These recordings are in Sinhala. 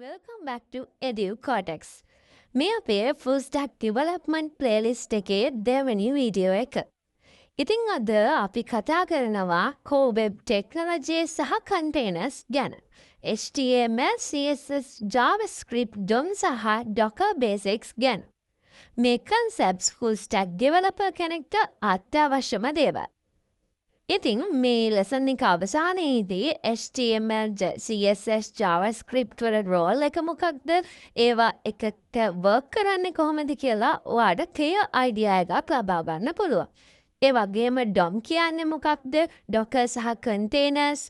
Welcome back to Edu Cortex. මේ අපේ full stack development playlist එකේ දෙවැනි වීඩියෝ එක. ඉතින් අද අපි කතා කරනවා core web technology සහ containers ගැන. HTML, CSS, JavaScript, DOM සහ Docker basics ගැන. මේ concepts full stack developer කෙනෙක්ට අත්‍යවශ්‍යම දේවල්. ඉතින් මේ ලෙසන් එක අවසානයේදී HTML, CSS, JavaScript වල රෝල් එක මොකක්ද? ඒවා එකට වර්ක් කරන්නේ කොහොමද කියලා ඔයාලට clear idea එකක් ලබා ගන්න පුළුවන්. ඒ වගේම DOM කියන්නේ මොකක්ද? Docker සහ containers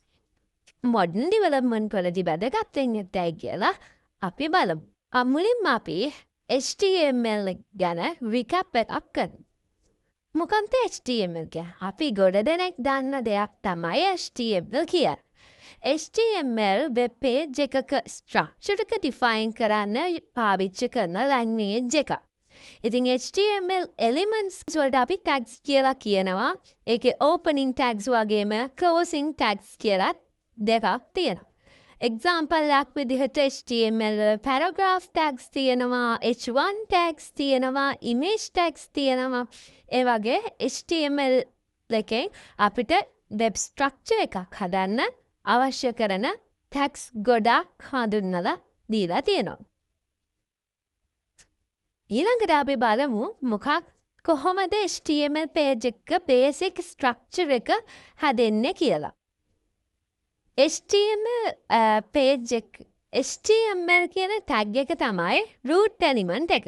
modern development වලදී වැදගත් වෙන්නේ නැත්තයි කියලා අපි බලමු. මුලින්ම අපි HTML ගැන recap එකක් කරමු. මොකක්ද HTML කියන්නේ? අපි ගොඩ දෙනෙක් දන්න දෙයක් තමයි HTML කියන්නේ. HTML web page එකක structure එක define කරන්න පාවිච්චි කරන language එකක්. ඉතින් HTML elements වලට අපි tags කියලා කියනවා. ඒකේ opening tags වගේම closing tags කියලා දෙකක් තියෙනවා. example එකක් විදිහට HTML paragraph tags තියෙනවා, h1 tags තියෙනවා, image tags තියෙනවා. ඒ වගේ HTML එකෙන් අපිට web structure එකක් හදන්න අවශ්‍ය කරන tags ගොඩක් හඳුන්වලා දීලා තියෙනවා. ඊළඟට අපි බලමු කොහොමද HTML page එක basic structure එක හදන්නේ කියලා. HTML කියන tag එක තමයි root element එක.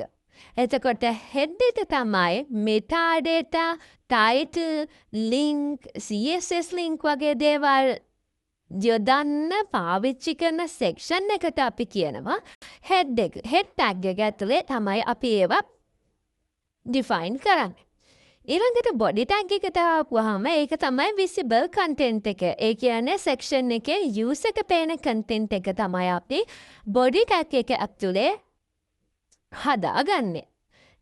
එතකොට head එක තමයි metadata, title, link, CSS link වගේ දේවල් යොදන්න පාවිච්චි කරන section එකට අපි කියනවා head එක. head tag එක ඇතුලේ තමයි අපි ඒවා define කරන්නේ. ඊළඟට body tag එකට ආවම ඒක තමයි visible content එක. ඒ කියන්නේ section එකේ user එක පේන content එක තමයි අපි body tag එක ඇතුලේ හදාගන්නේ.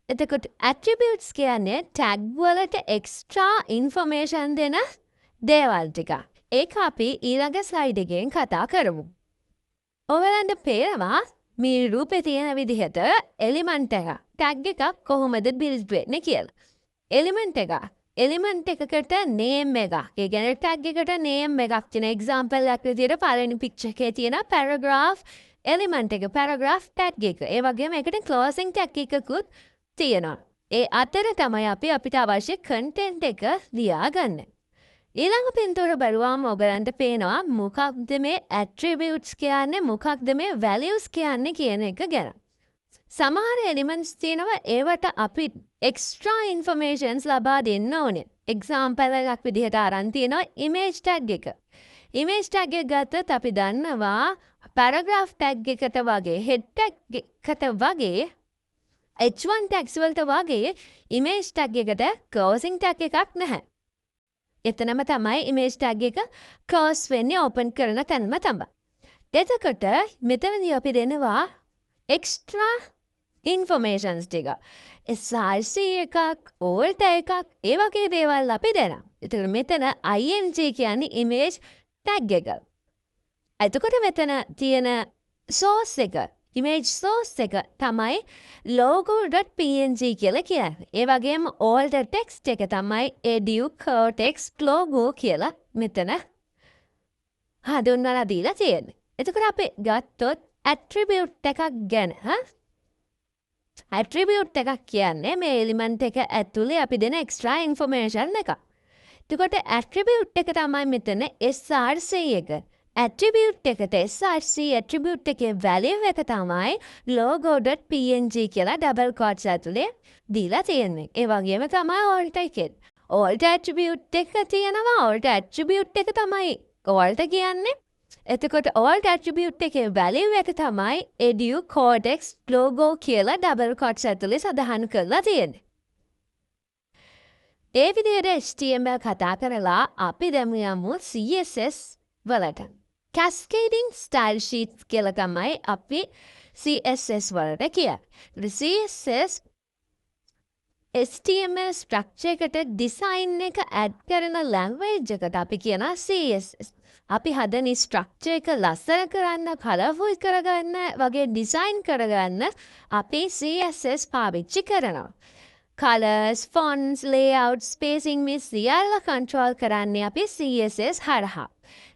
එතකොට attributes කියන්නේ tag වලට extra information දෙන දේවල් ටික. ඒක අපි ඊළඟ slide එකෙන් කතා කරමු. ඔයාලන්ට පේනවා මේ රූපේ තියෙන විදිහට element එක tag එකක් කොහොමද build වෙන්නේ කියලා. element එකකට name එකක්. ඒ කියන්නේ tag එකට name එකක් තියෙන example එකක් විදිහට පළවෙනි picture එකේ තියෙන paragraph element එක paragraph tag එක. ඒ වගේම ඒකට closing tag එකකුත් තියෙනවා. ඒ අතර තමයි අපිට අවශ්‍ය content එක ලියාගන්න. ඊළඟ පින්තූර බලුවාම ඔයගලන්ට පේනවා මොකක්ද මේ attributes කියන්නේ, මොකක්ද මේ values කියන්නේ කියන එක ගැන. සමහර elements තියෙනවා ඒවට අපි extra informations ලබා දෙන්න ඕනේ. example එකක් විදිහට අරන් තියෙනවා image tag එක. image tag එක ගත්තත් අපි දන්නවා paragraph tag එකට වගේ head tag එකට වගේ h1 tags වලට වගේ image tag එකට closing tag එකක් නැහැ. එතනම තමයි image tag එක close වෙන්නේ open කරන තැනම තමයි. එතකොට මෙතනදී අපි දෙනවා extra informations ටික. src එකක්, alt එකක්, ඒ වගේ දේවල් අපි දෙනවා. එතකොට මෙතන img කියන්නේ image tag එක. එතකොට මෙතන තියෙන source එක, image source එක තමයි logo.png කියලා කියන්නේ. ඒ වගේම alt text එක තමයි edu cortex logo කියලා මෙතන හඳුන්වලා දීලා තියෙන්නේ. එතකොට අපි ගත්තොත් attribute එකක් ගැන attribute එකක් කියන්නේ මේ element එක ඇතුලේ අපි දෙන extra information එක. එතකොට attribute එක තමයි මෙතන src එක. attribute එකට src attribute එකේ value එක තමයි logo.png කියලා double quotes ඇතුලේ දීලා තියෙන්නේ. ඒ වගේම තමයි alt එකේ. alt attribute එක තියෙනවා. alt attribute එක තමයි alt කියන්නේ. එතකොට alt attribute එකේ value එක තමයි edu cortex logo කියලා double quotes ඇතුලේ සඳහන් කරලා තියෙන්නේ. ඒ විදිහට HTML කතා කරලා අපි දැන් යමු CSS වලට. Cascading style sheets කියලා තමයි අපි CSS වලට කියන්නේ. CSS HTML structure එකට design එක add කරන language එකට අපි කියනවා CSS. අපි හදන ස්ට්‍රක්චර් එක ලස්සන කරන්න, කලර්ෆුල් කරගන්න, වගේ ඩිසයින් කරගන්න අපි CSS පාවිච්චි කරනවා. colors, fonts, layout, spacing මේ සියල්ල control කරන්නේ අපි CSS හරහා.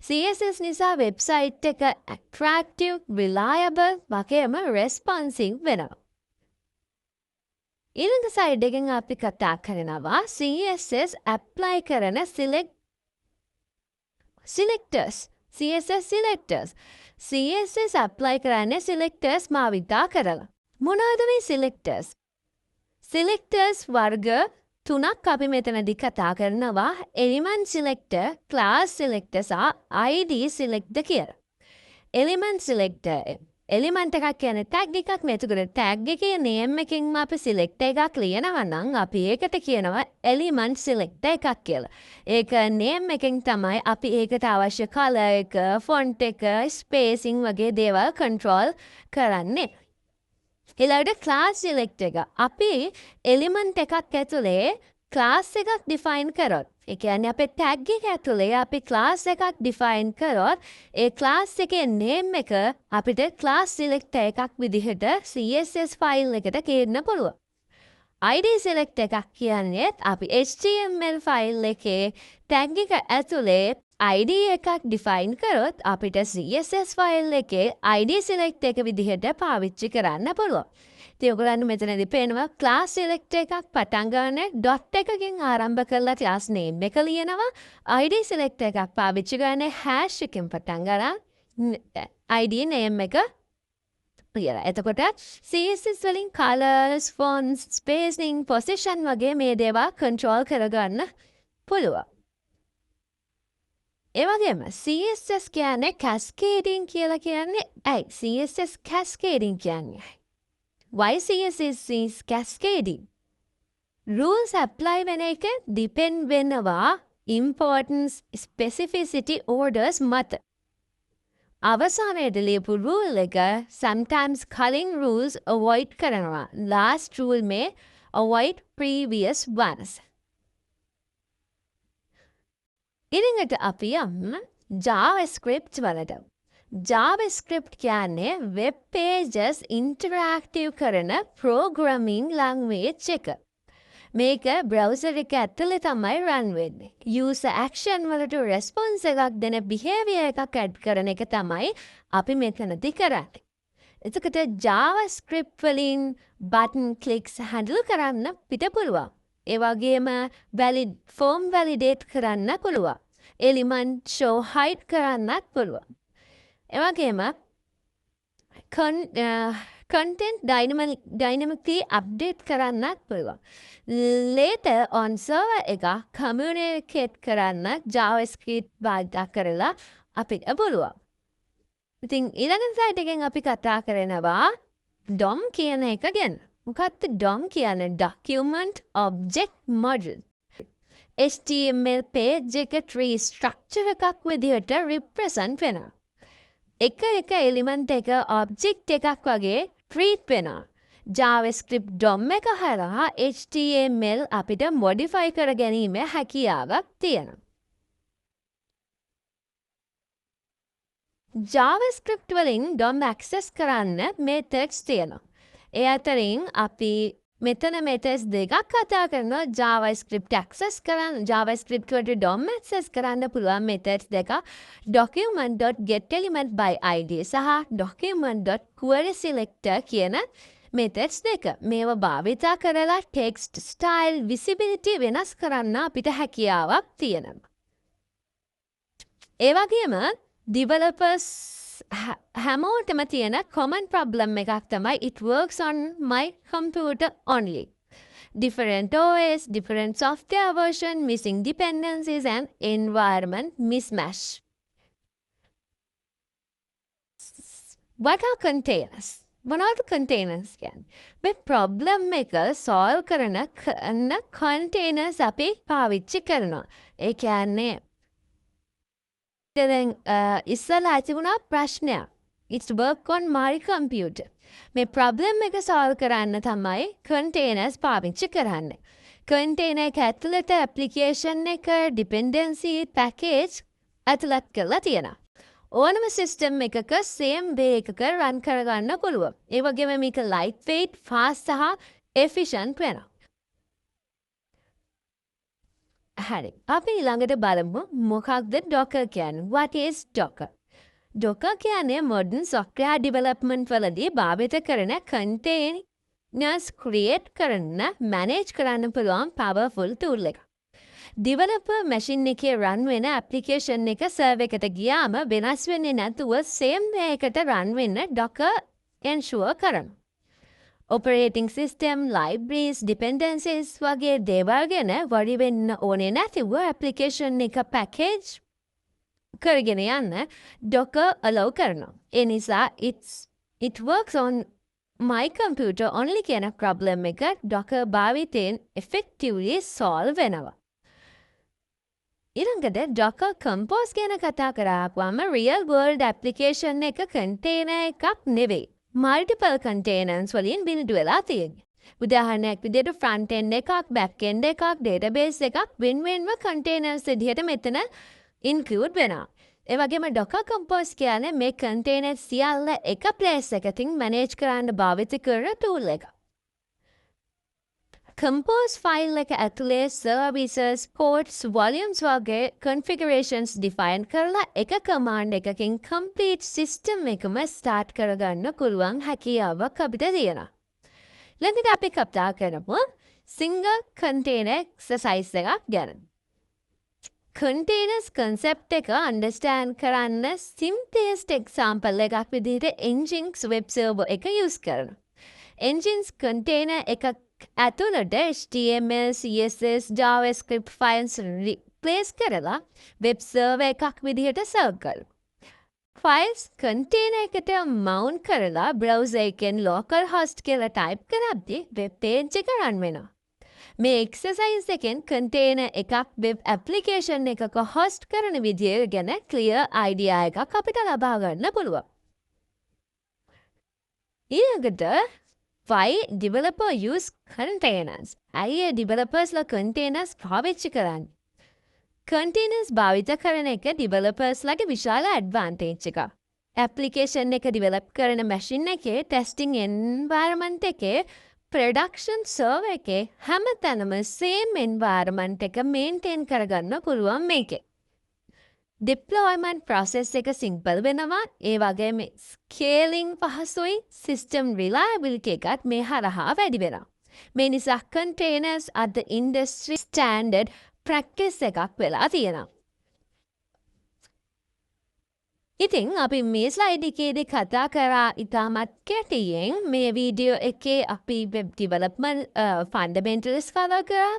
CSS නිසා වෙබ්සයිට් එක attractive, reliable වගේම responsive වෙනවා. ඊළඟ සයිඩ් එකෙන් අපි කතා කරනවා CSS apply කරන selectors. CSS selectors. CSS apply කරන්නේ selectors භාවිතා කරලා. මොනවද මේ selectors? selectors වර්ග තුනක් අපි මෙතනදී කතා කරනවා. element selector, class selector සහ ID selector කියලා. element selector එලිමන්ට් එකක් කියන්නේ ටැග් එකක් නේ. එතකොට ටැග් එකේ name එකකින්ම අපි select එකක් ලියනවා නම් අපි ඒකට කියනවා element select එකක් කියලා. ඒක name එකෙන් තමයි අපි ඒකට අවශ්‍ය color එක, font එක, spacing වගේ දේවල් control කරන්නේ. ඊළඟට class select එක. අපි element එකක් ඇතුලේ class එකක් define කරොත්, ඒ කියන්නේ අපේ tag එක ඇතුලේ අපි class එකක් define කරොත්, ඒ class එකේ name එක අපිට class select එකක් විදිහට CSS file එකට ගේන්න පුළුවන්. ID select එකක් කියන්නේ අපි HTML file එකේ tag එක ඇතුලේ ID එකක් define කරොත් අපිට CSS file එකේ ID select එක විදිහට පාවිච්චි කරන්න පුළුවන්. ඉතින් ඔයගොල්ලන්ට මෙතනදී පේනවා class select එකක් පටන් ගන්න dot එකකින් ආරම්භ කරලා class name එක ලියනවා. ID select එකක් පාවිච්චි කරන්නේ hash එකකින් පටන් ගන්න ID name එක ලියලා. එතකොට CSS වලින් colors, fonts, spacing, position වගේ මේ දේවල් control කරගන්න පුළුවන්. ඒ වගේම CSS කියන්නේ cascading කියලා කියන්නේ ඇයි? CSS cascading කියන්නේ why CSS is cascading? Rules apply වෙන එක depend වෙනවා importance, specificity, orders මත. අවසානයේදී ලියපු rule එක sometimes කලින් rules avoid කරනවා. last rule may avoid previous ones. ඊළඟට අපි යමු JavaScript වලට. JavaScript කියන්නේ web pages interactive කරන programming language එක. මේක browser එක ඇතුලේ තමයි run වෙන්නේ. user action වලට response එකක් දෙන behavior එකක් add කරන එක තමයි අපි මෙතනදී කරන්නේ. එතකොට JavaScript වලින් button clicks handle කරන්න පිට පුළුවන්. ඒ වගේම form validate කරන්න පුළුවන්. element show hide කරන්නත් පුළුවන්. ඒ වගේම content dynamically update කරන්නත් පුළුවන්. later on server එක communicate කරන්න JavaScript භාවිත කරලා අපිට පුළුවන්. ඉතින් ඊළඟ සයිඩ් එකෙන් අපි කතා කරනවා DOM කියන එක ගැන. මොකක්ද DOM කියන්නේ? document object model. HTML page එක tree structure එකක් විදිහට represent වෙනවා. එක element එක object එකක් වගේ treat වෙනවා. JavaScript DOM එක හරහා HTML අපිට modify කර ගැනීම හැකියාවක් තියෙනවා. JavaScript වලින් DOM access කරන්න methods තියෙනවා. ඒ අතරින් අපි මෙතන methods දෙකක් කතා කරනවා. JavaScript access කරන්න, JavaScript වලට DOM access කරන්න පුළුවන් methods දෙක document.getElementById සහ document.querySelector කියන methods දෙක. මේවා භාවිතා කරලා text style visibility වෙනස් කරන්න අපිට හැකියාවක් තියෙනවා. ඒ වගේම developers හැමෝටම තියෙන common problem එකක් තමයි it works on my computer only. Different OS, different software version, missing dependencies and environment mismatch. What are containers? මොනවද containers කියන්නේ? මේ problem එක solve කරන containers අපි පාවිච්චි කරනවා. ඒ කියන්නේ then ඉස්සලා තිබුණා ප්‍රශ්නයක්. It's work on my computer. මේ problem එක solve කරන්න තමයි containers පාවිච්චි කරන්නේ. container එක ඇතුළත application එක, dependency, package ඇතුළත් කරලා තියෙනවා. ඕනම සිස්ටම් එකක සේම් වේ එකක රන් කරගන්න පුළුවන්. ඒ වගේම මේක ලයිට් වෙයිට්, ෆාස්ට් සහ එෆිෂන්ට් වෙනවා. හරි. අපි ඊළඟට බලමු මොකක්ද Docker කියන්නේ? What is Docker? Docker කියන්නේ modern software development වලදී භාවිත කරන containers create කරන්න, manage කරන්න පුළුවන් powerful tool එකක්. developer machine එකේ run වෙන application එක server එකට ගියාම වෙනස් වෙන්නේ නැතුව same way එකට run වෙන්න Docker ensure කරනවා. operating system, libraries, dependencies වගේ දේවල් ගැන worry වෙන්න ඕනේ නැතිව application එක package කරගෙන යන්න Docker allow කරනවා. ඒ නිසා it works on my computer only කියන problem එක Docker භාවිතයෙන් effectively solve වෙනවා. ඊළඟට Docker Compose ගැන කතා කරාම real world application එක container එකක් නෙවෙයි. multiple containers වලින් build වෙලා තියෙන්නේ. උදාහරණයක් විදිහට front end එකක්, back end එකක්, database එකක් වෙන-වෙනම containers විදිහට මෙතන include වෙනවා. ඒ වගේම Docker Compose කියන්නේ මේ container සියල්ල එක place එකකින් manage කරන්න භාවිත කරන tool එකක්. Compose file එක ඇතුලේ services, ports, volumes වගේ configurations define කරලා එක command එකකින් complete system එකම start කරගන්න පුළුවන් හැකියාවක් අපිට තියෙනවා. ළඟට අපි කතා කරමු single container exercise එකක් ගැන. Containers concept එක understand කරන්න simplest example එකක් විදිහට Nginx web server එක use කරනවා. Nginx container එකක් ඇතුළට HTML, CSS, JavaScript files replace කරලා web server එකක් විදිහට serve කරනවා. Files container එකට mount කරලා browser එකෙන් localhost කියලා type කරද්දී web page එක run වෙනවා. මේ exercise එකෙන් container එකක් web application එකක host කරන විදිය ගැන clear idea එකක් අපිට ලබා ගන්න පුළුවන්. ඊළඟට why developer use containers? ඇයි developers ලා containers පාවිච්චි කරන්නේ? Containers භාවිත කරන එක developers ලගේ විශාල advantage එකක්. application එක develop කරන machine එකේ testing environment එකේ production server එකේ හැමතැනම same environment එක maintain කරගන්න පුළුවන් මේකේ. deployment process එක simple වෙනවා. ඒ වගේම scaling පහසුයි. system reliability එකත් මේ හරහා වැඩි වෙනවා. මේ නිසා containers at the industry standard practice එකක් වෙලා තියෙනවා. ඉතින් අපි මේ slide එකේදී කතා කරා ඉතාමත් කෙටියෙන් මේ වීඩියෝ එකේ අපි web development fundamentals කතා කරා.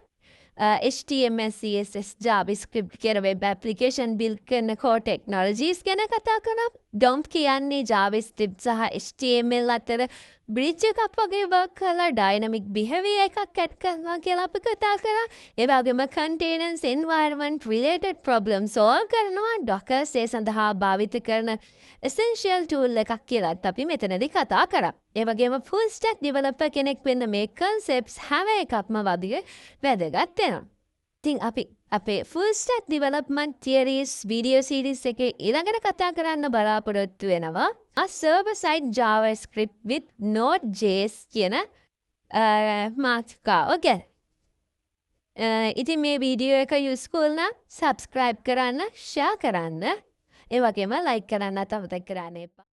HTML, CSS, JavaScript කියන web application build කරන core technologies ගැන කතා කරා. DOM කියන්නේ JavaScript සහ HTML අතර bridge එකක් වගේ work කරලා dynamic behavior එකක් add කරනවා කියලා අපි කතා කරා. ඒ වගේම containers environment related problems solve කරනවා. Docker ඒ සඳහා භාවිත කරන essential tool එකක් කියලාත් අපි මෙතනදී කතා කරා. ඒ වගේම full stack developer කෙනෙක් වෙන්න මේ concepts හැම එකක්ම වදියේ වැදගත් වෙනවා. ඉතින් අපි අපේ full stack development theories video series එකේ ඊළඟට කතා කරන්න බලාපොරොත්තු වෙනවා server side JavaScript with Node.js කියන මාතෘකාව ගැන. ඉතින් මේ වීඩියෝ එක useful නම් subscribe කරන්න, share කරන්න, ඒ වගේම like කරන්න අමතක කරන්න එපා.